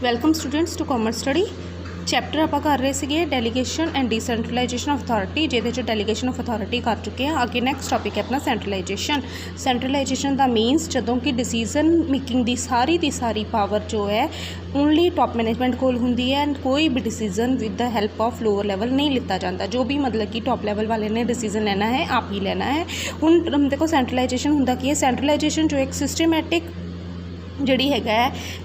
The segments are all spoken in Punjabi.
Welcome students to commerce study. Chapter ਆਪਾਂ ਕਰ ਰਹੇ ਸੀਗੇ delegation and decentralisation of authority, ਜਿਹਦੇ 'ਚ ਡੈਲੀਗੇਸ਼ਨ ਆਫ ਅਥਾਰਟੀ ਕਰ ਚੁੱਕੇ ਹਾਂ। ਅੱਗੇ ਨੈਕਸਟ ਟੌਪਿਕ ਹੈ ਆਪਣਾ ਸੈਂਟਰਲਾਈਜੇਸ਼ਨ। ਸੈਂਟਰਲਾਈਜੇਸ਼ਨ ਦਾ ਮੀਨਸ ਜਦੋਂ ਕਿ ਡਿਸੀਜ਼ਨ ਮੇਕਿੰਗ ਦੀ ਸਾਰੀ ਪਾਵਰ ਜੋ ਹੈ ਓਨਲੀ ਟॉप ਮੈਨੇਜਮੈਂਟ ਕੋਲ ਹੁੰਦੀ ਹੈ ਐਂਡ ਕੋਈ ਵੀ decision with the help of lower level ਨਹੀਂ ਲਿੱਤਾ ਜਾਂਦਾ। ਜੋ ਵੀ ਮਤਲਬ ਕਿ ਟॉप ਲੈਵਲ ਵਾਲੇ ਨੇ ਡਿਸੀਜ਼ਨ ਲੈਣਾ ਹੈ ਆਪ ਹੀ ਲੈਣਾ ਹੈ। ਹੁਣ ਦੇਖੋ ਸੈਂਟਰਲਾਈਜੇਸ਼ਨ ਹੁੰਦਾ ਕੀ ਹੈ। ਸੈਂਟਰਲਾਈਜੇਸ਼ਨ ਜੋ ਇੱਕ ਸਿਸਟਮੈਟਿਕ ਜਿਹੜੀ ਹੈਗਾ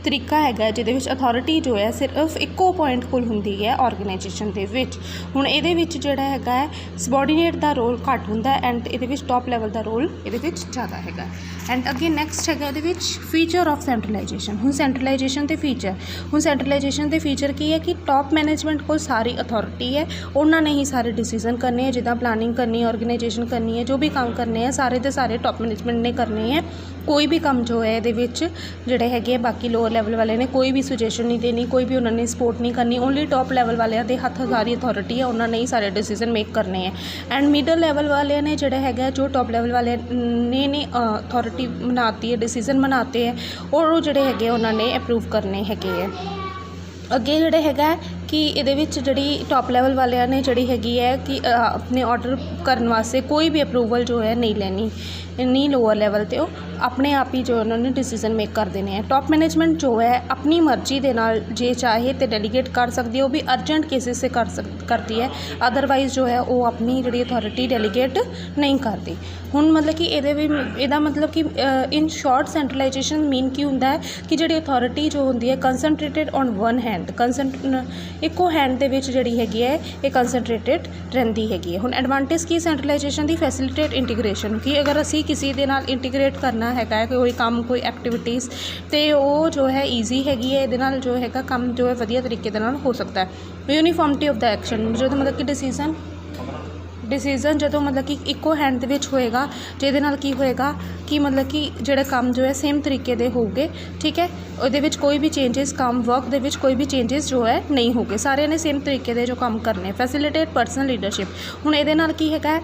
ਤਰੀਕਾ ਹੈਗਾ ਜਿਹਦੇ ਵਿੱਚ ਅਥਾਰਟੀ ਜੋ ਹੈ ਸਿਰਫ ਇੱਕੋ ਪੁਆਇੰਟ ਕੋਲ ਹੁੰਦੀ ਹੈ ਆਰਗੇਨਾਈਜੇਸ਼ਨ ਦੇ ਵਿੱਚ। ਹੁਣ ਇਹਦੇ ਵਿੱਚ ਜਿਹੜਾ ਹੈਗਾ ਸਬੋਰਡੀਨੇਟ ਦਾ ਰੋਲ ਘੱਟ ਹੁੰਦਾ ਐਂਡ ਇਹਦੇ ਵਿੱਚ ਟॉप ਲੈਵਲ ਦਾ ਰੋਲ ਇਹਦੇ ਵਿੱਚ ਜ਼ਿਆਦਾ ਹੈਗਾ। ਐਂਡ ਅੱਗੇ ਨੈਕਸਟ ਹੈਗਾ ਇਹਦੇ ਵਿੱਚ ਫੀਚਰ ਆਫ ਸੈਂਟਰਲਾਈਜੇਸ਼ਨ। ਹੁਣ ਸੈਂਟਰਲਾਈਜੇਸ਼ਨ ਦੇ ਫੀਚਰ, ਹੁਣ ਸੈਂਟਰਲਾਈਜੇਸ਼ਨ ਦੇ ਫੀਚਰ ਕੀ ਹੈ ਕਿ ਟॉप ਮੈਨੇਜਮੈਂਟ ਕੋਲ ਸਾਰੀ ਅਥਾਰਟੀ ਹੈ, ਉਹਨਾਂ ਨੇ ਹੀ ਸਾਰੇ ਡਿਸੀਜ਼ਨ ਕਰਨੇ ਹੈ। ਜਿੱਦਾਂ ਪਲਾਨਿੰਗ ਕਰਨੀ, ਆਰਗੇਨਾਈਜੇਸ਼ਨ ਕਰਨੀ ਹੈ, ਜੋ ਵੀ ਕੰਮ ਕਰਨੇ ਹੈ ਸਾਰੇ ਦੇ ਸਾਰੇ ਟॉप ਮੈਨੇਜਮੈਂਟ ਨੇ ਕਰਨੇ ਹੈ। ਕੋਈ ਵੀ ਕੰਮ ਜੋ ਹੈ ਇਹਦੇ ਵਿੱਚ ਜਿਹੜੇ ਹੈਗੇ ਬਾਕੀ ਲੋਅਰ ਲੈਵਲ ਵਾਲੇ ਨੇ ਕੋਈ ਵੀ ਸੁਜੈਸ਼ਨ ਨਹੀਂ ਦੇਣੀ, ਕੋਈ ਵੀ ਉਹਨਾਂ ਨੇ ਸਪੋਰਟ ਨਹੀਂ ਕਰਨੀ। ਓਨਲੀ ਟॉप ਲੈਵਲ ਵਾਲਿਆਂ ਦੇ ਹੱਥ ਸਾਰੀ ਅਥਾਰਟੀ ਹੈ, ਉਹਨਾਂ ਨੇ ਹੀ ਸਾਰੇ ਡਿਸੀਜ਼ਨ ਮੇਕ ਕਰਨੇ ਹੈ। ਐਂਡ ਮਿਡਲ ਲੈਵਲ ਵਾਲਿਆਂ ਨੇ ਜਿਹੜਾ ਹੈਗਾ ਜੋ ਟॉप ਲੈਵਲ ਵਾਲੇ ਨੇ ਅਥਾਰਟੀ ਬਣਾਤੀ ਹੈ, ਡਿਸੀਜ਼ਨ ਬਣਾਤੇ ਹੈ, ਉਹ ਜਿਹੜੇ ਹੈਗੇ ਉਹਨਾਂ ਨੇ ਅਪਰੂਵ ਕਰਨੇ ਹੈਗੇ ਹੈ। ਅੱਗੇ ਜਿਹੜੇ ਹੈਗਾ ਕਿ ਇਹਦੇ ਵਿੱਚ ਜਿਹੜੀ ਟॉप ਲੈਵਲ ਵਾਲਿਆਂ ਨੇ ਜਿਹੜੀ ਹੈਗੀ ਹੈ ਕਿ ਆਪਣੇ ਆਰਡਰ ਕਰਨ ਵਾਸਤੇ ਕੋਈ ਵੀ ਅਪਰੂਵਲ ਜੋ ਹੈ ਨਹੀਂ ਲੈਣੀ, ਨਹੀਂ ਲੋਅਰ ਲੈਵਲ 'ਤੇ ਉਹ ਆਪਣੇ ਆਪ ਹੀ ਜੋ ਉਹਨਾਂ ਨੇ ਡਿਸੀਜ਼ਨ ਮੇਕ ਕਰ ਦੇਣੇ ਹੈ। ਟॉप ਮੈਨੇਜਮੈਂਟ ਜੋ ਹੈ ਆਪਣੀ ਮਰਜ਼ੀ ਦੇ ਨਾਲ ਜੇ ਚਾਹੇ ਤਾਂ ਡੈਲੀਗੇਟ ਕਰ ਸਕਦੀ ਹੈ, ਉਹ ਵੀ ਅਰਜੈਂਟ ਕੇਸਿਸ 'ਤੇ ਕਰਦੀ ਹੈ। ਅਦਰਵਾਈਜ਼ ਜੋ ਹੈ ਉਹ ਆਪਣੀ ਜਿਹੜੀ ਅਥਾਰਟੀ ਡੈਲੀਗੇਟ ਨਹੀਂ ਕਰਦੀ। ਹੁਣ ਮਤਲਬ ਕਿ ਇਹਦਾ ਮਤਲਬ ਕਿ ਇਨ ਸ਼ਾਰਟ ਸੈਂਟਰਲਾਈਜੇਸ਼ਨ ਮੀਨ ਕੀ ਹੁੰਦਾ ਹੈ ਕਿ ਜਿਹੜੀ ਅਥਾਰਟੀ ਜੋ ਹੁੰਦੀ ਹੈ ਕੰਸਨਟਰੇਟਡ ਔਨ ਵਨ ਹੈਂਡ, ਇੱਕੋ ਹੈਂਡ ਦੇ ਵਿੱਚ ਜਿਹੜੀ ਹੈਗੀ ਹੈ ਇਹ ਕੰਸਨਟਰੇਟਡ ਰਹਿੰਦੀ ਹੈਗੀ ਹੈ। ਹੁਣ ਐਡਵਾਂਟੇਜ ਕੀ ਸੈਂਟਰਲਾਈਜੇਸ਼ਨ ਦੀ? ਫੈਸਿਲਿਟੇਟ ਇੰਟੀਗ੍ਰੇਸ਼ਨ, ਕਿ ਅਗਰ ਅਸੀਂ ਕਿਸੇ ਦੇ ਨਾਲ ਇੰਟੀਗ੍ਰੇਟ ਕਰਨਾ ਹੈਗਾ ਕੋਈ ਕੰਮ, ਕੋਈ ਐਕਟੀਵਿਟੀਜ਼, ਅਤੇ ਉਹ ਜੋ ਹੈ ਈਜ਼ੀ ਹੈਗੀ ਹੈ। ਇਹਦੇ ਨਾਲ ਜੋ ਹੈਗਾ ਕੰਮ ਜੋ ਹੈ ਵਧੀਆ ਤਰੀਕੇ ਦੇ ਨਾਲ ਹੋ ਸਕਦਾ ਹੈ। ਯੂਨੀਫਾਰਮਿਟੀ ਆਫ ਦਾ ਐਕਸ਼ਨ, ਜਦੋਂ ਮਤਲਬ ਕਿ ਡਿਸੀਜ਼ਨ ਜਦੋਂ ਮਤਲਬ ਕਿ ਇੱਕੋ ਹੈਂਡ ਦੇ ਵਿੱਚ ਹੋਏਗਾ, ਜਿਹਦੇ ਨਾਲ ਕੀ ਹੋਏਗਾ ਕਿ ਮਤਲਬ ਕਿ ਜਿਹੜੇ ਕੰਮ ਜੋ ਹੈ ਸੇਮ ਤਰੀਕੇ ਦੇ ਹੋਊਗੇ, ਠੀਕ ਹੈ। ਉਹਦੇ ਵਿੱਚ ਕੋਈ ਵੀ ਚੇਂਜਸ ਕੰਮ ਵਰਕ ਦੇ ਵਿੱਚ ਕੋਈ ਵੀ ਚੇਂਜਸ ਜੋ ਹੈ ਨਹੀਂ ਹੋਗੇ, ਸਾਰਿਆਂ ਨੇ ਸੇਮ ਤਰੀਕੇ ਦੇ ਜੋ ਕੰਮ ਕਰਨੇ। ਫੈਸਿਲਿਟੇਟ ਪਰਸਨਲ ਲੀਡਰਸ਼ਿਪ, ਹੁਣ ਇਹਦੇ ਨਾਲ ਕੀ ਹੈਗਾ,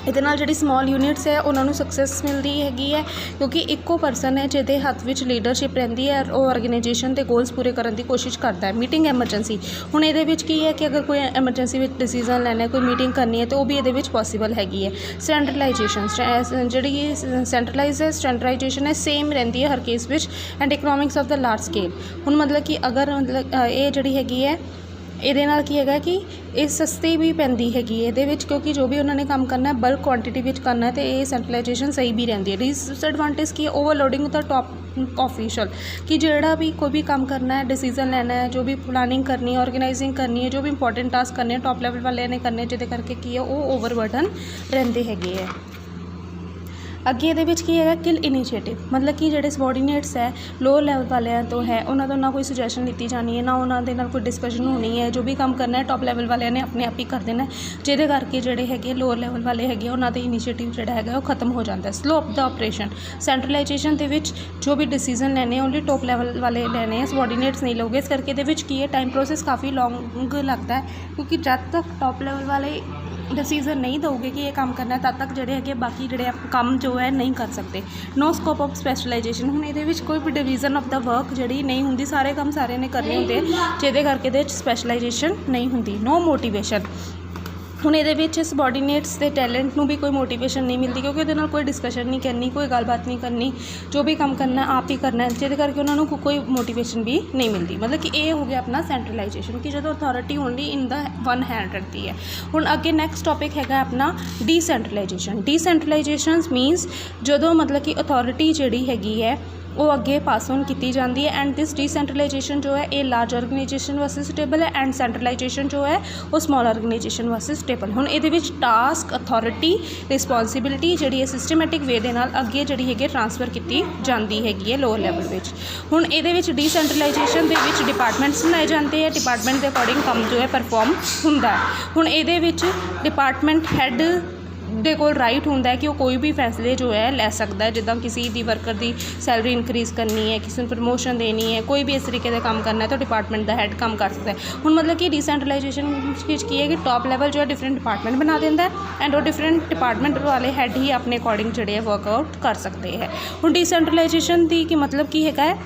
ਇਹਦੇ ਨਾਲ ਜਿਹੜੀ ਸਮੋਲ ਯੂਨਿਟਸ ਹੈ ਉਹਨਾਂ ਨੂੰ ਸਕਸੈਸ ਮਿਲਦੀ ਹੈਗੀ ਹੈ, ਕਿਉਂਕਿ ਇੱਕੋ ਪਰਸਨ ਹੈ ਜਿਹਦੇ ਹੱਥ ਵਿੱਚ ਲੀਡਰਸ਼ਿਪ ਰਹਿੰਦੀ ਹੈ, ਉਹ ਆਰਗੇਨਾਈਜੇਸ਼ਨ ਦੇ ਗੋਲਸ ਪੂਰੇ ਕਰਨ ਦੀ ਕੋਸ਼ਿਸ਼ ਕਰਦਾ ਹੈ। ਮੀਟਿੰਗ ਐਮਰਜੈਂਸੀ, ਹੁਣ ਇਹਦੇ ਵਿੱਚ ਕੀ ਹੈ ਕਿ ਅਗਰ ਕੋਈ ਐਮਰਜੈਂਸੀ ਵਿੱਚ ਡਿਸੀਜ਼ਨ ਲੈਣਾ ਹੈ, ਕੋਈ ਮੀਟਿੰਗ ਕਰਨੀ ਹੈ, ਤਾਂ ਉਹ ਵੀ ਇਹਦੇ ਵਿੱਚ ਪੋਸੀਬਲ ਹੈਗੀ ਹੈ। ਸੈਂਟਰਲਾਈਜੇਸ਼ਨ, ਜਿਹੜੀ ਸੈਂਟਰਲਾਈਜੇਸ਼ਨ ਹੈ ਸੇਮ ਰਹਿੰਦੀ ਹੈ ਹਰ ਕੇਸ ਵਿੱਚ। And economics of the large scale, ਹੁਣ ਮਤਲਬ ਕਿ ਅਗਰ ਇਹ ਜਿਹੜੀ ਹੈਗੀ ਹੈ ਇਹਦੇ ਨਾਲ ਕੀ ਹੈਗਾ ਕਿ ਇਹ ਸਸਤੀ ਵੀ ਪੈਂਦੀ ਹੈਗੀ ਹੈ ਇਹਦੇ ਵਿੱਚ, ਕਿਉਂਕਿ ਜੋ ਵੀ ਉਹਨਾਂ ਨੇ ਕੰਮ ਕਰਨਾ ਹੈ ਬਲਕ ਕੁਆਂਟਿਟੀ ਵਿੱਚ ਕਰਨਾ ਹੈ, ਅਤੇ ਇਹ ਸੈਂਟਰਲਾਈਜੇਸ਼ਨ ਸਹੀ ਵੀ ਰਹਿੰਦੀ ਹੈ। ਡਿਸਐਡਵਾਂਟੇਜ ਕੀ ਹੈ? ਓਵਰਲੋਡਿੰਗ ਦਾ ਟॉप ऑफिशियल, कि ਜਿਹੜਾ ਵੀ ਕੋਈ ਵੀ ਕੰਮ ਕਰਨਾ ਹੈ, ਡਿਸੀਜ਼ਨ ਲੈਣਾ ਹੈ, ਜੋ ਵੀ ਪਲਾਨਿੰਗ ਕਰਨੀ ਹੈ, ਆਰਗੇਨਾਈਜ਼ਿੰਗ ਕਰਨੀ ਹੈ, ਜੋ ਵੀ ਇੰਪੋਰਟੈਂਟ ਟਾਸਕ ਕਰਨੇ ਟॉप ਲੈਵਲ ਵਾਲਿਆਂ ਨੇ ਕਰਨੇ, ਜਿਹਦੇ ਕਰਕੇ ਕੀ ਹੈ ਉਹ ਓਵਰਬਰਡਨ ਰਹਿੰਦੇ ਹੈਗੇ ਹੈ। ਅੱਗੇ ਇਹਦੇ ਵਿੱਚ ਕੀ ਹੈਗਾ ਕਿਲ ਇਨੀਸ਼ੀਏਟਿਵ, ਮਤਲਬ ਕਿ ਜਿਹੜੇ ਸਬੋਰਡੀਨੇਟਸ ਹੈ ਲੋਅਰ ਲੈਵਲ ਵਾਲਿਆਂ ਤੋਂ ਹੈ, ਉਹਨਾਂ ਤੋਂ ਨਾ ਕੋਈ ਸੁਜੈਸ਼ਨ ਲਿੱਤੀ ਜਾਣੀ ਹੈ, ਨਾ ਉਹਨਾਂ ਦੇ ਨਾਲ ਕੋਈ ਡਿਸਕਸ਼ਨ ਹੋਣੀ ਹੈ। ਜੋ ਵੀ ਕੰਮ ਕਰਨਾ ਹੈ ਟॉप ਲੈਵਲ ਵਾਲਿਆਂ ਨੇ ਆਪਣੇ ਆਪ ਹੀ ਕਰ ਦੇਣਾ, ਜਿਹਦੇ ਕਰਕੇ ਜਿਹੜੇ ਹੈਗੇ ਲੋਅਰ ਲੈਵਲ ਵਾਲੇ ਹੈਗੇ ਉਹਨਾਂ ਦੇ ਇਨੀਸ਼ੀਏਟਿਵ ਜਿਹੜਾ ਹੈਗਾ ਉਹ ਖਤਮ ਹੋ ਜਾਂਦਾ। Slow of the operation, centralisation ਦੇ ਵਿੱਚ ਜੋ ਵੀ ਡਿਸੀਜ਼ਨ ਲੈਣੇ ਓਨਲੀ ਟॉप ਲੈਵਲ ਵਾਲੇ ਲੈਣੇ ਹੈ, ਸਬੋਰਡੀਨੇਟਸ ਨਹੀਂ ਲਓਗੇ। ਇਸ ਕਰਕੇ ਇਹਦੇ ਵਿੱਚ ਕੀ ਹੈ ਟਾਈਮ ਪ੍ਰੋਸੈਸ ਕਾਫੀ ਲੌਂਗ ਲੱਗਦਾ ਹੈ, ਕਿਉਂਕਿ ਜਦ ਤੱਕ ਟॉप ਲੈਵਲ ਵਾਲੇ ਡਿਸੀਜ਼ਨ ਨਹੀਂ ਦਊਗੇ ਕਿ ਇਹ ਕੰਮ ਕਰਨਾ, ਤਦ ਤੱਕ ਜਿਹੜੇ ਹੈਗੇ ਬਾਕੀ ਜਿਹੜੇ ਕੰਮ ਜੋ ਹੈ ਨਹੀਂ ਕਰ ਸਕਦੇ। ਨੋ ਸਕੋਪ ਆਫ ਸਪੈਸ਼ਲਾਈਜੇਸ਼ਨ, ਹੁਣ ਇਹਦੇ ਵਿੱਚ ਕੋਈ ਵੀ ਡਿਵੀਜ਼ਨ ਆਫ ਦਾ ਵਰਕ ਜਿਹੜੀ ਨਹੀਂ ਹੁੰਦੀ, ਸਾਰੇ ਕੰਮ ਸਾਰਿਆਂ ਨੇ ਕਰਨੇ ਹੁੰਦੇ, ਜਿਹਦੇ ਕਰਕੇ ਇਹਦੇ ਵਿੱਚ ਸਪੈਸ਼ਲਾਈਜੇਸ਼ਨ ਨਹੀਂ ਹੁੰਦੀ। ਨੋ ਮੋਟੀਵੇਸ਼ਨ, ਹੁਣ ਇਹਦੇ ਵਿੱਚ ਸਬੋਰਡੀਨੇਟਸ ਦੇ ਟੈਲੈਂਟ ਨੂੰ ਵੀ ਕੋਈ ਮੋਟੀਵੇਸ਼ਨ ਨਹੀਂ ਮਿਲਦੀ, ਕਿਉਂਕਿ ਉਹਦੇ ਨਾਲ ਕੋਈ ਡਿਸਕਸ਼ਨ ਨਹੀਂ ਕਰਨੀ, ਕੋਈ ਗੱਲਬਾਤ ਨਹੀਂ ਕਰਨੀ, ਜੋ ਵੀ ਕੰਮ ਕਰਨਾ ਆਪ ਹੀ ਕਰਨਾ, ਜਿਹਦੇ ਕਰਕੇ ਉਹਨਾਂ ਨੂੰ ਕੋਈ ਮੋਟੀਵੇਸ਼ਨ ਵੀ ਨਹੀਂ ਮਿਲਦੀ। ਮਤਲਬ ਕਿ ਇਹ ਹੋ ਗਿਆ ਆਪਣਾ ਸੈਂਟਰਲਾਈਜੇਸ਼ਨ, ਕਿ ਜਦੋਂ ਅਥਾਰਟੀ ਓਨਲੀ ਇਨ ਦਾ ਵਨ ਹੈਂਡ ਰਹਿੰਦੀ ਹੈ। ਹੁਣ ਅੱਗੇ ਨੈਕਸਟ ਟੌਪਿਕ ਹੈਗਾ ਆਪਣਾ ਡੀਸੈਂਟਰਲਾਈਜੇਸ਼ਨ। ਡੀਸੈਂਟਰਲਾਈਜੇਸ਼ਨ ਮੀਨਸ ਜਦੋਂ ਮਤਲਬ ਕਿ ਅਥਾਰਟੀ ਜਿਹੜੀ ਹੈਗੀ ਹੈ ਉਹ ਅੱਗੇ ਪਾਸ ਔਨ ਕੀਤੀ ਜਾਂਦੀ ਹੈ। ਐਂਡ ਦਿਸ ਡੀਸੈਂਟਰਲਾਈਜੇਸ਼ਨ ਜੋ ਹੈ ਇਹ ਲਾਰਜ ਆਰਗੇਨਾਈਜੇਸ਼ਨ ਵਾਸਤੇ ਸੁਟੇਬਲ ਹੈ, ਐਂਡ ਸੈਂਟਰਲਾਈਜੇਸ਼ਨ ਜੋ ਹੈ ਉਹ ਸਮਾਲ ਆਰਗੇਨਾਈਜੇਸ਼ਨ ਵਾਸਤੇ ਸੁਟੇਬਲ। ਹੁਣ ਇਹਦੇ ਵਿੱਚ ਟਾਸਕ, ਅਥਾਰਟੀ, ਰਿਸਪੌਂਸਿਬਿਲਿਟੀ ਜਿਹੜੀ ਹੈ ਸਿਸਟਮੈਟਿਕ ਵੇ ਦੇ ਨਾਲ ਅੱਗੇ ਜਿਹੜੀ ਹੈਗੀ ਟ੍ਰਾਂਸਫਰ ਕੀਤੀ ਜਾਂਦੀ ਹੈਗੀ ਹੈ ਲੋਅਰ ਲੈਵਲ ਵਿੱਚ। ਹੁਣ ਇਹਦੇ ਵਿੱਚ ਡੀਸੈਂਟਰਲਾਈਜੇਸ਼ਨ ਦੇ ਵਿੱਚ ਡਿਪਾਰਟਮੈਂਟਸ ਬਣਾਏ ਜਾਂਦੇ ਹੈ, ਡਿਪਾਰਟਮੈਂਟ ਦੇ ਅਕੋਰਡਿੰਗ ਕੰਮ ਜੋ ਹੈ ਪਰਫੋਰਮ ਹੁੰਦਾ ਹੈ। ਹੁਣ ਇਹਦੇ ਵਿੱਚ ਡਿਪਾਰਟਮੈਂਟ ਹੈੱਡ ਦੇ ਕੋਲ ਰਾਈਟ ਹੁੰਦਾ ਹੈ ਕਿ ਉਹ ਕੋਈ ਵੀ ਫੈਸਲੇ ਜੋ ਹੈ ਲੈ ਸਕਦਾ ਹੈ, ਜਿੱਦਾਂ ਕਿਸੇ ਦੀ ਵਰਕਰ ਦੀ ਸੈਲਰੀ ਇਨਕਰੀਜ਼ ਕਰਨੀ ਹੈ, ਕਿਸੇ ਨੂੰ ਪ੍ਰਮੋਸ਼ਨ ਦੇਣੀ ਹੈ, ਕੋਈ ਵੀ ਇਸ ਤਰੀਕੇ ਦਾ ਕੰਮ ਕਰਨਾ ਹੈ ਤਾਂ ਡਿਪਾਰਟਮੈਂਟ ਦਾ ਹੈੱਡ ਕੰਮ ਕਰ ਸਕਦਾ ਹੈ। ਹੁਣ ਮਤਲਬ ਕਿ ਡੀਸੈਂਟਰਲਾਈਜੇਸ਼ਨ ਵਿੱਚ ਕੀ ਹੈ ਕਿ ਟॉप ਲੈਵਲ ਜੋ ਹੈ ਡਿਫਰੈਂਟ ਡਿਪਾਰਟਮੈਂਟ ਬਣਾ ਦਿੰਦਾ ਹੈ, ਐਂਡ ਉਹ ਡਿਫਰੈਂਟ ਡਿਪਾਰਟਮੈਂਟ ਵਾਲੇ ਹੈੱਡ ਹੀ ਆਪਣੇ ਅਕੋਰਡਿੰਗ ਜਿਹੜੇ ਹੈ ਵਰਕਆਊਟ ਕਰ ਸਕਦੇ ਹੈ। ਹੁਣ ਡੀਸੈਂਟਰਲਾਈਜੇਸ਼ਨ ਦੀ ਕੀ ਮਤਲਬ ਕੀ ਹੈਗਾ ਹੈ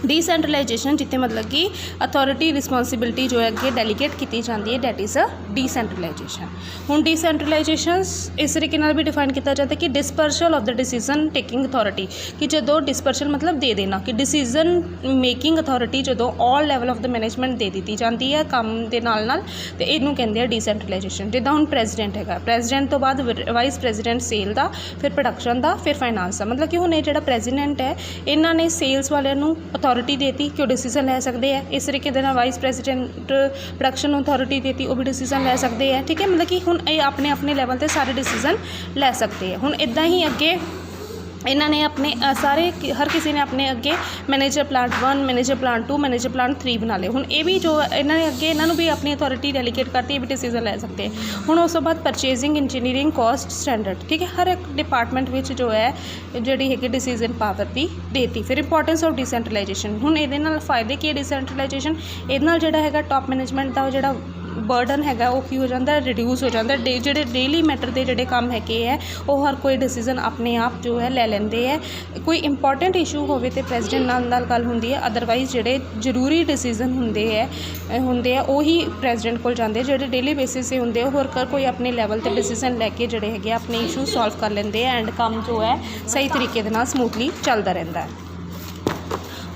डिसेंट्रलाइजेशन जिते मतलब कि अथॉरिटी रिस्पॉन्सिबिलिटी जो है अगे डेलीगेट की जाती है, डैट इज़ अ डिसेंट्रलाइजेशन। हुण डिसेंट्रलाइजेशन इस तरीके नाल भी डिफाइन किया जाता है कि dispersal of the decision taking authority, कि जो डिस्पर्सल मतलब दे देना, कि डिसीजन मेकिंग अथॉरिटी जो all level of the management दे दी जाती है काम के नाल तो इनू कहते हैं डिसेंट्रलाइजेशन। जिदा हुण प्रेजिडेंट है, प्रेजिडेंट तो बाद वाइस प्रेजिडेंट सेल का, फिर प्रोडक्शन का, फिर फाइनांस का। मतलब कि हुण ये जिहड़ा प्रेजिडेंट है इन्हां ने सेल्स वालियां नूं अथॉरिटी देती कि वो डिसीजन लै सकते हैं। इस तरीके दे नाल वाइस प्रेजिडेंट प्रोडक्शन अथॉरिटी देती, वो भी डिसीजन लै सकते हैं। ठीक है, मतलब कि हुण ये अपने अपने लैवल पर सारे डिसीजन लै सकते हैं। हुण इदां ही अगे इन्होंने अपने सारे हर किसी ने अपने अगे manager plan 1, manager plan 2, manager plan 3 बना ले। हुण ये भी जो इन्होंने अगे इन्हों भी अपनी अथॉरिटी डेलीगेट करती, ये भी डिसीजन लै सकते हैं। हुण उस तो बाद परचेजिंग, इंजीनियरिंग, कॉस्ट, स्टैंडर्ड, ठीक है, हर एक डिपार्टमेंट में जो है जी है डिसीजन पावर भी देती। फिर इंपॉर्टेंस ऑफ डिसेंट्रलाइजेशन, हुण ये फायदे की है डिसेंट्रलाइजेशन, ये जोड़ा है टॉप मैनेजमेंट का जोड़ा बर्डन है वो की हो जाता है, रिड्यूस हो जाता है। जोड़े डेली मैटर के जोड़े काम है वो हर कोई डिसीजन अपने आप जो है लै लेंदे है। कोई इंपॉर्टेंट इशू होवे तो प्रेजिडेंट नाल गल होंदी है, अदरवाइज जोड़े जरूरी डिसीजन होंदे है वही प्रेजिडेंट को जाते, जोड़े डेली बेसिस से होंगे होर कोई अपने लैवल पर डिसीजन लैके जोड़े है अपने इशू सॉल्व कर लेंदे है एंड काम जो है सही तरीके दे नाल स्मूथली चलता रहता है।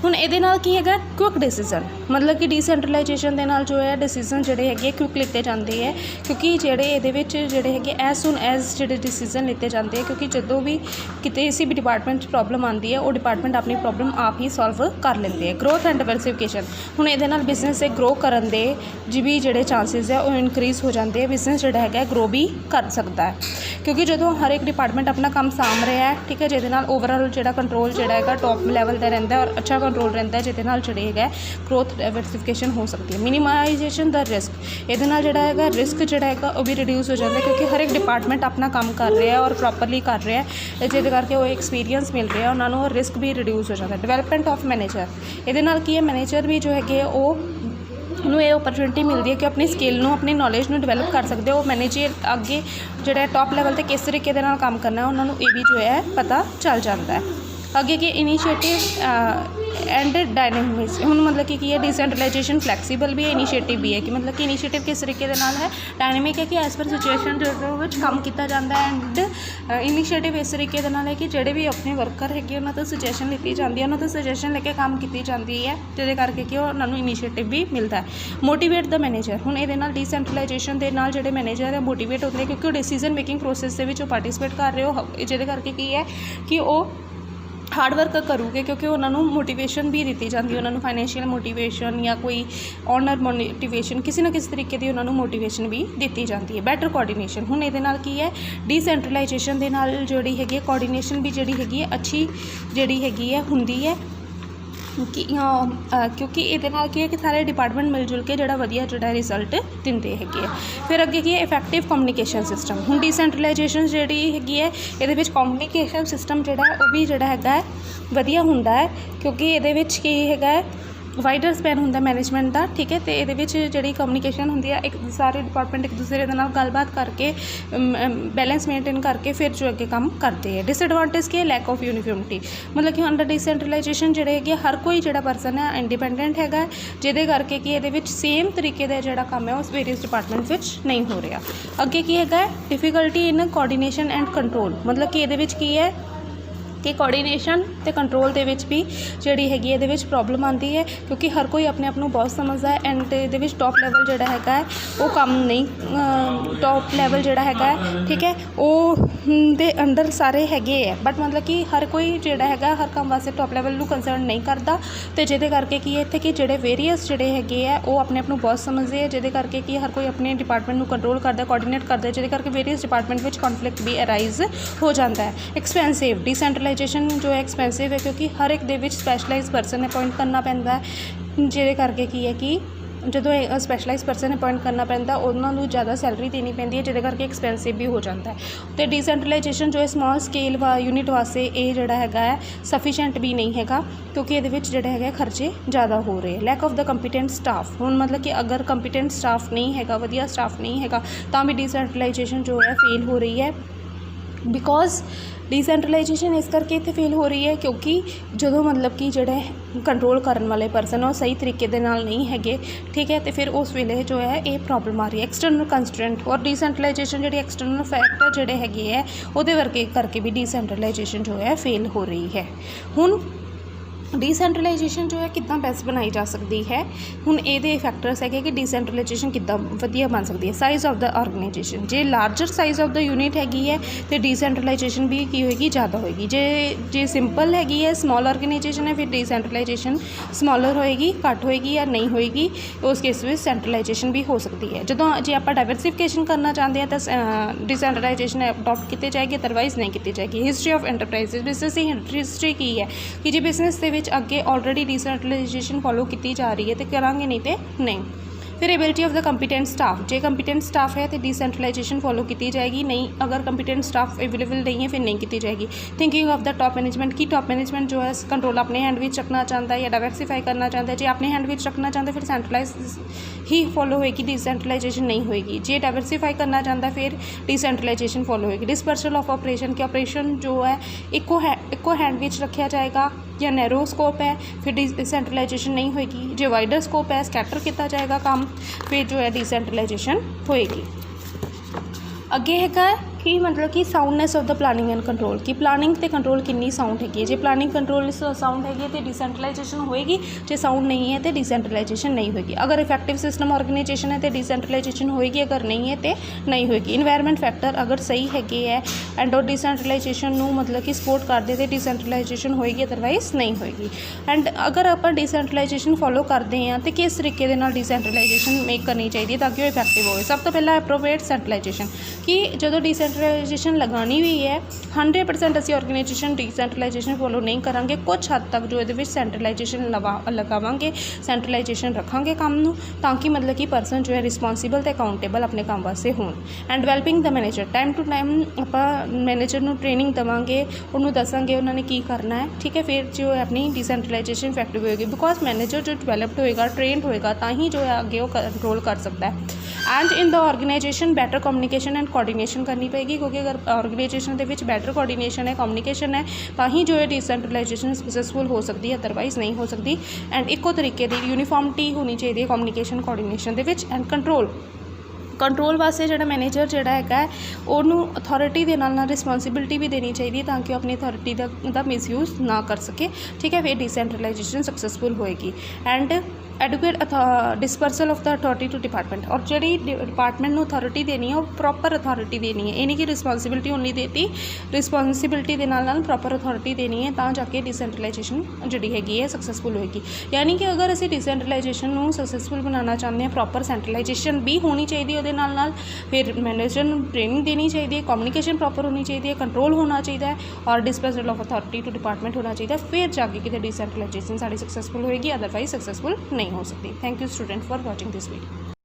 हुण इहदे नाल की है क्विक डिसीजन, मतलब कि डिसेंट्रलाइजेशन दे नाल जो है डिसीजन जोड़े है क्विक लिते जाते हैं, क्योंकि जोड़े ये जोड़े है एज सुन एज जोड़े डिसीजन लिते जाते हैं, क्योंकि जो भी किसी किसी भी डिपार्टमेंट प्रॉब्लम आती है वो डिपार्टमेंट अपनी प्रॉब्लम आप ही सॉल्व कर लेंगे है। ग्रोथ एंड डिवर्सिफिकेशन, हुण इहदे नाल बिजनेस से ग्रो करन दे जी भी जोड़े चांसिस है वो इनक्रीज़ हो जाते हैं, बिजनेस जोड़ा है ग्रो भी कर सकता है, क्योंकि जो हर एक डिपार्टमेंट अपना काम साम रहा है, ठीक है, जिहदे नाल ओवरऑल जोड़ा कंट्रोल जोड़ा है टॉप लैवल का रहिंदा है और अच्छा कंट्रोल रहिंदा है, जिहदे नाल जोड़े है ग्रोथ डाइवर्सिफिकेशन हो सकती है। मिनिमाइजेशन द रिस्क, इहदे नाल जोड़ा है रिस्क जोड़ा है वो भी रिड्यूस हो जाता है, क्योंकि हर एक डिपार्टमेंट अपना काम कर रहा है और प्रॉपरली कर रहा है, जिहदे करके वो एक्सपीरियंस मिल रहा है उन्होंने, रिस्क भी रिड्यूस हो जाता है। डिवेलपमेंट ऑफ मैनेजर, इहदे नाल की है मैनेजर भी जो है वो उन्होंने ये अपॉर्चुनिटी मिलती है कि अपनी स्किल अपनी नॉलेज में डिवेलप कर सकते हो। मैनेजर अगे जोड़ा टॉप लैवल पर किस तरीके नाल काम करना है उन्होंने ये भी जो है पता चल जाता है। अगे की इनिशिएटिव एंड डायनेमिक्स, हुण मतलब कि है डिसेंट्रलाइजेशन फ्लैक्सीबल भी है, इनिशिएटिव भी है, कि मतलब कि इनिशिएटिव किस तरीके नाल है, डायनेमिक है कि एज पर सिचुएशन जो काम किया जाता है, एंड इनिशिएटिव इस तरीके नाल है कि जोड़े भी अपने वर्कर है उन्होंने तो सजेशन ली जाती है, उन्होंने तो सजेशन लेके काम की जाती है, जिहदे करके कि उन्होंने इनिशिएटिव भी मिलता है। मोटिवेट द मैनेजर, हुण इहदे नाल डिसेंट्रलाइजेशन के नाल जोड़े मैनेजर है मोटिवेट होते हैं, क्योंकि वो डिसीजन मेकिंग प्रोसैस के विच पार्टिसिपेट कर रहे हो, जिहदे करके की है कि वो हार्ड वर्क करूँगे, क्योंकि उन्होंने मोटिवेशन भी दी जाती है, उन्होंने फाइनैशियल मोटिवेशन या कोई ऑनर मोटिवेशन किसी ना किसी तरीके की उन्होंने मोटिवेशन भी दी जाती है। बैटर कोऑर्डिनेशन, हुण इहदे नाल की है डिसेंट्रलाइजेशन के नाल जोड़ी हैगी कोऑर्डिनेशन भी जी हैगी अच्छी जी हैगी हुंदी है, क्योंकि ये की है कि सारे डिपार्टमेंट मिलजुल के जोड़ा वधिया जोड़ा रिजल्ट देंदे हैगे। फिर अगे की है इफेक्टिव कम्युनिकेशन सिस्टम, हुण डिसेंट्रलाइजेशन जी हैगी है ये कम्युनिकेशन सिस्टम जोड़ा है वो भी जोड़ा है वधिया हुंदा है, क्योंकि ये की है वाइडर स्पैन होंगे मैनेजमेंट का, ठीक है, तो ये जी कम्युनिकेशन होंगी है एक सारे डिपार्टमेंट एक दूसरे के नाल गलबात करके बैलेंस मेनटेन करके फिर जो अगे काम करते हैं। डिसएडवांटेज की है लैक ऑफ यूनिफॉर्मिटी, मतलब कि अंडर डिसेंट्रलाइजेशन जोड़े है हर कोई जोड़ा परसन है इंडिपेंडेंट है, जिहदे करके कि ये सेम तरीके का जोड़ा काम है उस वेरियस डिपार्टमेंट नहीं हो रहा। अगे की है difficulty in coordination and control, मतलब कि ये की है कि कोऑर्डिनेशन तो कंट्रोल के भी जी हैगी ये प्रॉब्लम आती है, क्योंकि हर कोई अपने आप को बहुत समझदा है एंड ये टॉप लैवल जोड़ा है वो काम नहीं टॉप लैवल जोड़ा है, ठीक है, वो दे अंडर सारे हैगे है, बट मतलब कि हर कोई जोड़ा है हर काम वास्ते टॉप लैवल को कंसर्न नहीं करता, तो जिहदे करके की है इत्थे कि जोड़े वेरीअस जोड़े हैगे है वो अपने आप को बहुत समझते हैं, जिहदे करके कि हर कोई अपने डिपार्टमेंट को कंट्रोल करता कोऑर्डिनेट करता है, जिहदे करके वेरीअस डिपार्टमेंट में कॉन्फ्लिक्ट भी अराइज हो जाता है। एक्सपेंसिव, डिसेंट्रलाइजेशन जो है एक्सपेंसिव है, क्योंकि हर एक दे स्पैशलाइज परसन अपॉइंट करना पैंदा है, जिहदे करके की है कि जो स्पैशलाइज परसन अपॉइंट करना पैंदा उन्होंने ज़्यादा सैलरी देनी पैंदी है, जिहदे करके एक्सपेंसिव भी हो जाता है। तो डिसेंट्रलाइजेशन जो है स्मॉल स्केल व यूनिट वास्ते ये जोड़ा है सफिशेंट भी नहीं है, क्योंकि ये जोड़े है खर्चे ज़्यादा हो रहे हैं। Lack of the competent staff, हुण मतलब कि अगर कंपीटेंट स्टाफ नहीं है वधिया स्टाफ नहीं है तो भी डिसेंट्रलाइजेशन जो है फेल हो रही है, ਬਿਕੋਜ਼ ਡੀਸੈਂਟਰਲਾਈਜੇਸ਼ਨ ਇਸ ਕਰਕੇ ਇੱਥੇ ਫੇਲ ਹੋ ਰਹੀ ਹੈ ਕਿਉਂਕਿ ਜਦੋਂ ਮਤਲਬ ਕਿ ਜਿਹੜੇ ਕੰਟਰੋਲ ਕਰਨ ਵਾਲੇ ਪਰਸਨ ਉਹ ਸਹੀ ਤਰੀਕੇ ਦੇ ਨਾਲ ਨਹੀਂ ਹੈਗੇ, ਠੀਕ ਹੈ, ਅਤੇ ਫਿਰ ਉਸ ਵੇਲੇ ਜੋ ਹੈ ਇਹ ਪ੍ਰੋਬਲਮ ਆ ਰਹੀ ਹੈ। ਐਕਸਟਰਨਲ ਕੰਸਟਰੈਂਟ ਔਰ ਡੀਸੈਂਟਰਲਾਈਜੇਸ਼ਨ ਜਿਹੜੀ ਐਕਸਟਰਨਲ ਫੈਕਟਰ ਜਿਹੜੇ ਹੈਗੇ ਹੈ ਉਹਦੇ ਵਰਗੇ ਕਰਕੇ ਵੀ ਡੀਸੈਂਟਰਲਾਈਜੇਸ਼ਨ ਜੋ ਹੈ ਫੇਲ ਹੋ ਰਹੀ ਹੈ। ਹੁਣ ਡੀਸੈਂਟਰਲਾਈਜੇਸ਼ਨ ਜੋ ਹੈ ਕਿੱਦਾਂ ਬੈਸਟ ਬਣਾਈ ਜਾ ਸਕਦੀ ਹੈ, ਹੁਣ ਇਹਦੇ ਫੈਕਟਰਸ ਹੈਗੇ ਕਿ ਡੀਸੈਂਟਰਲਾਈਜੇਸ਼ਨ ਕਿੱਦਾਂ ਵਧੀਆ ਬਣ ਸਕਦੀ ਹੈ। ਸਾਈਜ਼ ਆਫ ਦਾ ਆਰਗੇਨਾਈਜੇਸ਼ਨ, ਜੇ larger size of the unit ਹੈਗੀ ਹੈ ਅਤੇ ਡੀਸੈਂਟਰਲਾਈਜੇਸ਼ਨ ਵੀ ਕੀ ਹੋਏਗੀ, ਜ਼ਿਆਦਾ ਹੋਏਗੀ। ਜੇ ਸਿੰਪਲ ਹੈਗੀ ਹੈ, ਸਮੋਲ ਆਰਗੇਨਾਈਜੇਸ਼ਨ ਹੈ, ਫਿਰ ਡੀਸੈਂਟਰਲਾਈਜੇਸ਼ਨ ਸਮੋਲਰ ਹੋਏਗੀ, ਘੱਟ ਹੋਏਗੀ ਜਾਂ ਨਹੀਂ ਹੋਏਗੀ। ਉਸ ਕੇਸ ਵਿੱਚ ਸੈਂਟਰਲਾਈਜੇਸ਼ਨ ਵੀ ਹੋ ਸਕਦੀ ਹੈ। ਜਦੋਂ ਜੇ ਆਪਾਂ ਡਾਇਵਰਸੀਫਿਕੇਸ਼ਨ ਕਰਨਾ ਚਾਹੁੰਦੇ ਹਾਂ ਤਾਂ ਡੀਸੈਂਟਰਲਾਈਜੇਸ਼ਨ ਅਡੋਪਟ ਕੀਤੀ ਜਾਏਗੀ, ਅਦਰਵਾਈਜ਼ ਨਹੀਂ ਕੀਤੀ ਜਾਏਗੀ। History of ਐਂਟਰਪ੍ਰਾਈਜ਼ਿਸ, business the history ਕੀ ਹੈ ਕਿ ਜੇ ਬਿਜ਼ਨਸ ਦੇ ਵਿੱਚ ਅੱਗੇ ਆਲਰੇਡੀ ਡੀਸੈਂਟਰਲਾਈਜੇਸ਼ਨ ਫੋਲੋ ਕੀਤੀ ਜਾ ਰਹੀ ਹੈ ਤੇ ਕਰਾਂਗੇ, ਨਹੀਂ ਤੇ ਨਹੀਂ। ਫਿਰ ability of the competent staff, ਜੇ ਕੰਪੀਟੈਂਟ ਸਟਾਫ ਹੈ ਤੇ ਡੀਸੈਂਟਰਲਾਈਜੇਸ਼ਨ ਫੋਲੋ ਕੀਤੀ ਜਾਏਗੀ, ਨਹੀਂ ਅਗਰ ਕੰਪੀਟੈਂਟ ਸਟਾਫ ਅਵੇਲੇਬਲ ਨਹੀਂ ਹੈ ਫਿਰ ਨਹੀਂ ਕੀਤੀ ਜਾਏਗੀ। Thinking of the top management, ਕੀ ਟॉप ਮੈਨੇਜਮੈਂਟ ਜੋ ਹੈ ਕੰਟਰੋਲ ਆਪਣੇ ਹੈਂਡ ਵਿੱਚ ਰੱਖਣਾ ਚਾਹੁੰਦਾ ਹੈ ਜਾਂ ਡਾਇਵਰਸੀਫਾਈ ਕਰਨਾ ਚਾਹੁੰਦਾ ਹੈ। ਜੇ ਆਪਣੇ ਹੈਂਡ ਵਿੱਚ ਰੱਖਣਾ ਚਾਹੁੰਦਾ ਫਿਰ ਸੈਂਟਰਲਾਈਜ਼ ਹੀ ਫੋਲੋ ਹੋਏਗੀ, ਡੀਸੈਂਟਰਲਾਈਜੇਸ਼ਨ ਨਹੀਂ ਹੋਏਗੀ। ਜੇ ਡਾਇਵਰਸੀਫਾਈ ਕਰਨਾ ਚਾਹੁੰਦਾ ਫਿਰ ਡੀਸੈਂਟਰਲਾਈਜੇਸ਼ਨ ਫੋਲੋ ਹੋਏਗੀ। ਡਿਸਪਰਸਲ ਆਫ ਆਪਰੇਸ਼ਨ, ਕਿ ਆਪਰੇਸ਼ਨ ਜੋ ਹੈ ਇੱਕੋ ਹੈਂਡ ਵਿੱਚ ਰੱਖਿਆ ਜਾਏਗਾ ਜਾਂ ਨੈਰੋ ਸਕੋਪ ਹੈ ਫਿਰ ਡੀਸੈਂਟਰਲਾਈਜੇਸ਼ਨ ਨਹੀਂ ਹੋਏਗੀ। ਜੇ ਵਾਈਡਰ ਸਕੋਪ ਹੈ, ਸਕੈਟਰ ਕੀਤਾ ਜਾਏਗਾ ਕੰਮ, ਫਿਰ ਜੋ ਹੈ ਡੀਸੈਂਟਰਲਾਈਜੇਸ਼ਨ ਹੋਏਗੀ। ਅੱਗੇ ਹੈਗਾ ਕਿ ਮਤਲਬ ਕਿ soundness of the planning and control, ਕਿ ਪਲਾਨਿੰਗ ਅਤੇ ਕੰਟਰੋਲ ਕਿੰਨੀ ਸਾਊਂਡ ਹੈਗੀ ਹੈ। ਜੇ ਪਲਾਨਿੰਗ ਕੰਟਰੋਲ ਸਾਊਂਡ ਹੈਗੀ ਹੈ ਤਾਂ ਡੀਸੈਂਟਰਲਾਈਜੇਸ਼ਨ ਹੋਏਗੀ, ਜੇ ਸਾਊਂਡ ਨਹੀਂ ਹੈ ਤਾਂ ਡੀਸੈਂਟਰਲਾਈਜੇਸ਼ਨ ਨਹੀਂ ਹੋਏਗੀ। ਅਗਰ ਇਫੈਕਟਿਵ ਸਿਸਟਮ ਆਰਗੇਨਾਈਜੇਸ਼ਨ ਹੈ ਤਾਂ ਡੀਸੈਂਟਰਲਾਈਜੇਸ਼ਨ ਹੋਏਗੀ, ਅਗਰ ਨਹੀਂ ਹੈ ਤਾਂ ਨਹੀਂ ਹੋਏਗੀ। ਇਨਵਾਇਰਮੈਂਟ ਫੈਕਟਰ ਅਗਰ ਸਹੀ ਹੈਗੇ ਹੈ ਐਂਡ ਉਹ ਡੀਸੈਂਟਰਲਾਈਜੇਸ਼ਨ ਨੂੰ ਮਤਲਬ ਕਿ ਸਪੋਰਟ ਕਰਦੇ ਤਾਂ ਡੀਸੈਂਟਰਲਾਈਜੇਸ਼ਨ ਹੋਏਗੀ, ਅਦਰਵਾਈਜ਼ ਨਹੀਂ ਹੋਏਗੀ। ਐਂਡ ਅਗਰ ਆਪਾਂ ਡੀਸੈਂਟਰਲਾਈਜੇਸ਼ਨ ਫੋਲੋ ਕਰਦੇ ਹਾਂ ਤਾਂ ਕਿਸ ਤਰੀਕੇ ਦੇ ਨਾਲ ਡੀਸੈਂਟਰਲਾਈਜੇਸ਼ਨ ਮੇਕ ਕਰਨੀ ਚਾਹੀਦੀ ਹੈ ਤਾਂ ਕਿ ਉਹ ਇਫੈਕਟਿਵ ਹੋਵੇ। ਸਭ ਤੋਂ ਪਹਿਲਾਂ ਐਪਰੋਪ੍ਰੀਏਟ ਸੈਂਟਰਲਾਈਜੇਸ਼ਨ, ਕਿ ਜਦੋਂ ਡੀਸੈਂਟਰਲਾਈਜੇਸ਼ਨ ਲਗਾਉਣੀ ਵੀ ਹੈ 100% ਅਸੀਂ ਆਰਗੇਨਾਈਜੇਸ਼ਨ ਡੀਸੈਂਟਰਲਾਈਜੇਸ਼ਨ ਫੋਲੋ ਨਹੀਂ ਕਰਾਂਗੇ, ਕੁਛ ਹੱਦ ਤੱਕ ਜੋ ਇਹਦੇ ਵਿੱਚ ਸੈਂਟਰਲਾਈਜੇਸ਼ਨ ਲਗਾਵਾਂਗੇ, ਸੈਂਟਰਲਾਈਜੇਸ਼ਨ ਰੱਖਾਂਗੇ ਕੰਮ ਨੂੰ, ਤਾਂ ਕਿ ਮਤਲਬ ਕਿ ਪਰਸਨ ਜੋ ਹੈ ਰਿਸਪੋਂਸੀਬਲ ਅਤੇ ਅਕਾਊਂਟੇਬਲ ਆਪਣੇ ਕੰਮ ਵਾਸਤੇ ਹੋਣ। ਐਂਡ ਡਿਵੈਲਪਿੰਗ ਦਾ ਮੈਨੇਜਰ, ਟਾਈਮ ਟੂ ਟਾਈਮ ਆਪਾਂ ਮੈਨੇਜਰ ਨੂੰ ਟ੍ਰੇਨਿੰਗ ਦੇਵਾਂਗੇ, ਉਹਨੂੰ ਦੱਸਾਂਗੇ ਉਹਨਾਂ ਨੇ ਕੀ ਕਰਨਾ ਹੈ, ਠੀਕ ਹੈ, ਫਿਰ ਜੋ ਹੈ ਆਪਣੀ ਡੀਸੈਂਟਰਲਾਈਜੇਸ਼ਨ ਇਫੈਕਟਿਵ ਹੋਏਗੀ। ਬਿਕੋਜ਼ ਮੈਨੇਜਰ ਜੋ ਡਿਵੈਲਪਡ ਹੋਏਗਾ, ਟ੍ਰੇਨਡ ਹੋਏਗਾ, ਤਾਂ ਹੀ ਜੋ ਹੈ ਅੱਗੇ ਉਹ ਕੰਟਰੋਲ ਕਰ ਸਕਦਾ ਹੈ। And in the organisation better communication and coordination ਕਰਨੀ ਪਏਗੀ, ਕਿਉਂਕਿ ਅਗਰ ਆਰਗੇਨਾਈਜੇਸ਼ਨ ਦੇ ਵਿੱਚ ਬੈਟਰ ਕੋਆਰਡੀਨੇਸ਼ਨ ਹੈ, ਕਮਿਊਨੀਕੇਸ਼ਨ ਹੈ, ਤਾਂ ਹੀ ਜੋ ਹੈ ਡੀਸੈਂਟਰਲਾਈਜੇਸ਼ਨ ਸਕਸੈਸਫੁਲ ਹੋ ਸਕਦੀ ਹੈ, ਅਦਰਵਾਈਜ਼ ਨਹੀਂ ਹੋ ਸਕਦੀ। ਐਂਡ ਇੱਕੋ ਤਰੀਕੇ ਦੀ ਯੂਨੀਫਾਰਮਿਟੀ ਹੋਣੀ ਚਾਹੀਦੀ ਹੈ ਕਮਿਊਨੀਕੇਸ਼ਨ ਕੋਆਰਡੀਨੇਸ਼ਨ ਦੇ ਵਿੱਚ। ਐਂਡ ਕੰਟਰੋਲ ਵਾਸਤੇ ਜਿਹੜਾ ਮੈਨੇਜਰ ਜਿਹੜਾ ਹੈਗਾ ਉਹਨੂੰ ਅਥੋਰਿਟੀ ਦੇ ਨਾਲ ਰਿਸਪੋਂਸੀਬਿਲਿਟੀ ਵੀ ਦੇਣੀ ਚਾਹੀਦੀ ਹੈ ਤਾਂ ਕਿ ਉਹ ਆਪਣੀ ਅਥੋਰਿਟੀ ਦਾ ਮਿਸਯੂਜ਼ ਨਾ ਕਰ ਸਕੇ, ਠੀਕ ਹੈ, ਫਿਰ ਡੀਸੈਂਟਰਲਾਈਜੇਸ਼ਨ ਸਕਸੈਸਫੁਲ ਹੋਏਗੀ। And adequate dispersal of the authority to department, ਔਰ ਜਿਹੜੀ ਡਿਪਾਰਟਮੈਂਟ ਨੂੰ ਅਥੋਰਿਟੀ ਦੇਣੀ ਹੈ ਉਹ ਪ੍ਰੋਪਰ ਅਥੋਰਿਟੀ ਦੇਣੀ ਹੈ। ਇਹ ਨਹੀਂ ਕਿ ਰਿਸਪੋਂਸੀਬਿਲਿਟੀ ਉਹਨੀ ਦੇਤੀ, ਰਿਸਪੋਂਸੀਬਿਲਿਟੀ ਦੇ ਨਾਲ ਪ੍ਰੋਪਰ ਅਥੋਰਿਟੀ ਦੇਣੀ ਹੈ, ਤਾਂ ਜਾ ਕੇ ਡੀਸੈਂਟਰਲਾਈਜੇਸ਼ਨ ਜਿਹੜੀ ਹੈਗੀ ਹੈ ਸਕਸੈਸਫੁਲ ਹੋਏਗੀ। ਯਾਨੀ ਕਿ ਅਗਰ ਅਸੀਂ ਡੀਸੈਂਟਰਲਾਈਜੇਸ਼ਨ ਨੂੰ ਸਕਸੈਸਫੁਲ ਬਣਾਉਣਾ ਚਾਹੁੰਦੇ ਹਾਂ, ਪ੍ਰੋਪਰ ਸੈਂਟਰਲਾਈਜੇਸ਼ਨ ਵੀ ਹੋਣੀ ਚਾਹੀਦੀ ਉਹਦੇ ਨਾਲ ਫਿਰ ਮੈਨੇਜਰ ਨੂੰ ਟ੍ਰੇਨਿੰਗ ਦੇਣੀ ਚਾਹੀਦੀ ਹੈ, ਕਮਿਊਨੀਕੇਸ਼ਨ ਪ੍ਰੋਪਰ ਹੋਣੀ ਚਾਹੀਦੀ ਹੈ, ਕੰਟਰੋਲ ਹੋਣਾ ਚਾਹੀਦਾ ਹੈ, ਔਰ ਡਿਸਪਰਸਲ ਆਫ ਅਥੋਰਿਟੀ ਟੂ ਡਿਪਾਰਟਮੈਂਟ ਹੋਣਾ ਚਾਹੀਦਾ, ਫਿਰ ਜਾ ਕੇ ਕਿਤੇ ਡੀਸੈਂਟਰਲਾਈਜੇਸ਼ਨ ਸਾਡੀ ਸਕਸੈਸਫੁਲ ਹੋਏਗੀ, ਅਦਰਵਾਈਜ਼ ਸਕਸੈਸਫੁਲ ਨਹੀਂ ਹੋ ਸਕਦੀ। Thank you student for watching this video.